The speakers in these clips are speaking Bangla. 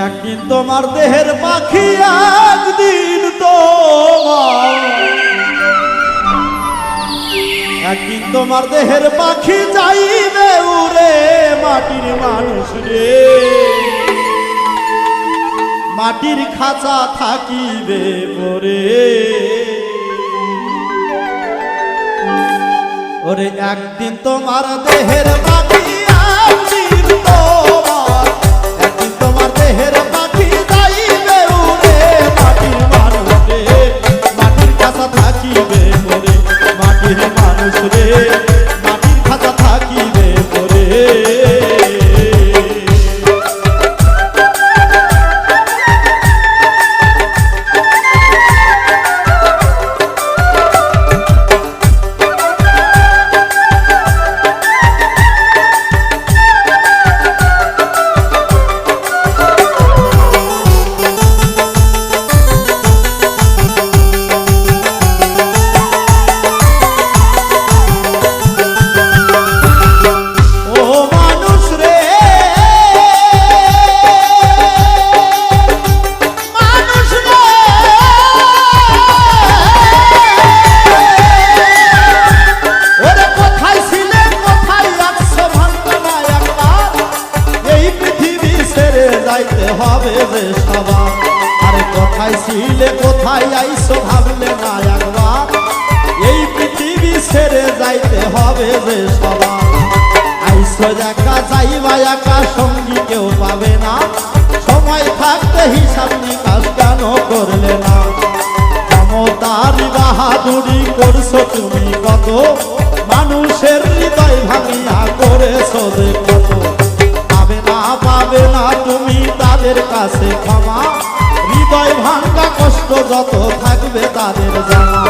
একদিন তোমার দেহের পাখি একদিন তোমার দেহের পাখি যাইবে উড়ে মাটির মানুষ রে মাটির খাঁচা থাকিবে পরে ওরে একদিন তোমার দেহের পাখি একদিন তোমার দেহের পাখি যাইবে উড়ে মাটির মানুষ রে মাটির খাঁচা থাকিবে পরে মাটির মানুষ রে মাটির খাঁচা থাকিবে পরে হবে যে সবার আরে কোথায় ছিলে কোথায় আইসো ভাবলে না একবার এই পৃথিবী ছেড়ে যাইতে হবে যে সবার আইসো একা যাইবা একা সঙ্গী কেউ পাবে না সময় থাকতে হিসাব নিকাশ কেন করলে না ক্ষমতারি বাহাদুরি করছো তুমি কত মানুষের হৃদয় ভাঙিয়া করেছো যে কত পাবে না তুমি তাদের কাছে ক্ষমা হৃদয় ভাঙা কষ্ট যত থাকবে তাদের জানা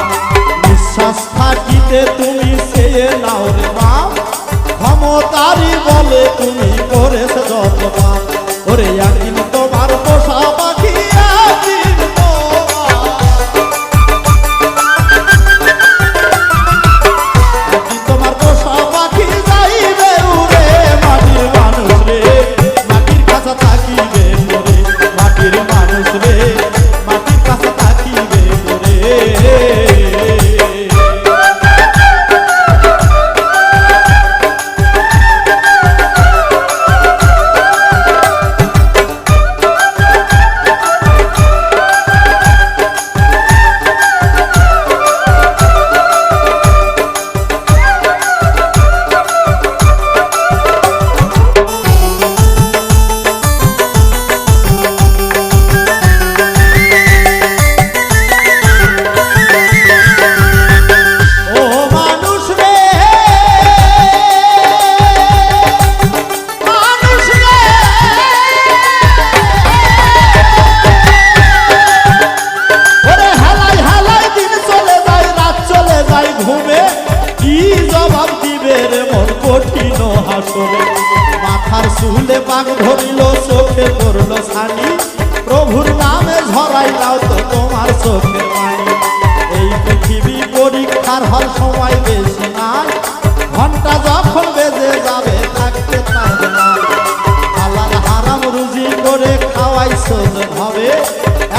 নিঃশ্বাস থাকিতে তুমি চেয়ে নাও রে মা ক্ষমতারই বলে তুমি করেছো যত পাপ ওরে একদিন তোমার পোষা পাখি একদিন তোমার পোষা পাখি যাইবে উড়ে মাটির মানুষ রে থাকিবে পরে মাটির মানুষ রে মাটির কাছে থাকিবে পরে মাথার চুলে পাক ধরিল চোখে পড়ল ছানি প্রভুর নামে ঝরাইলাও তো তোমার চোখের পানি এই পৃথিবী পরীক্ষার হল সময় বেশি নাই ঘন্টা যখন বেজে যাবে থাকতে পারবে না আল্লাহর হারাম রুজি করে খাওয়াইছো হবে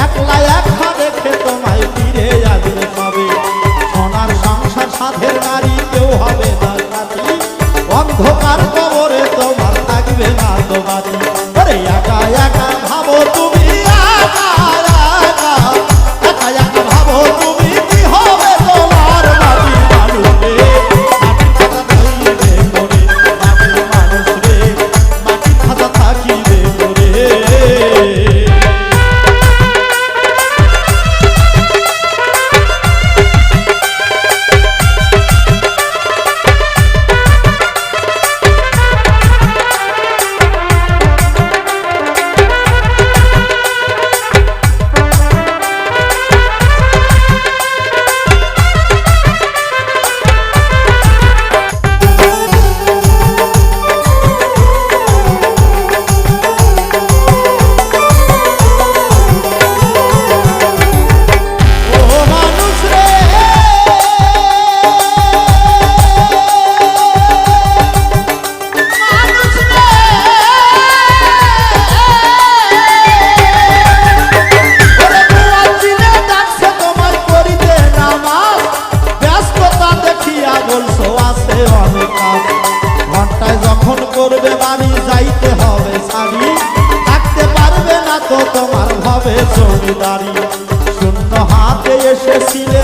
একলা একা রেখে তোমায় ফিরে আসবে সবে সোনার সংসার সাধের নারী কেউ হবে না সাথী অন্ধকার কবরে তোমার থাকবে না তোমারি আরে একা একা ভাবো তুমি একা একা একা একা ভাবো তুমি কি হবে তোমার মাটির মানুষ রে জমিদারি শূন্য হাতে এসেছিলে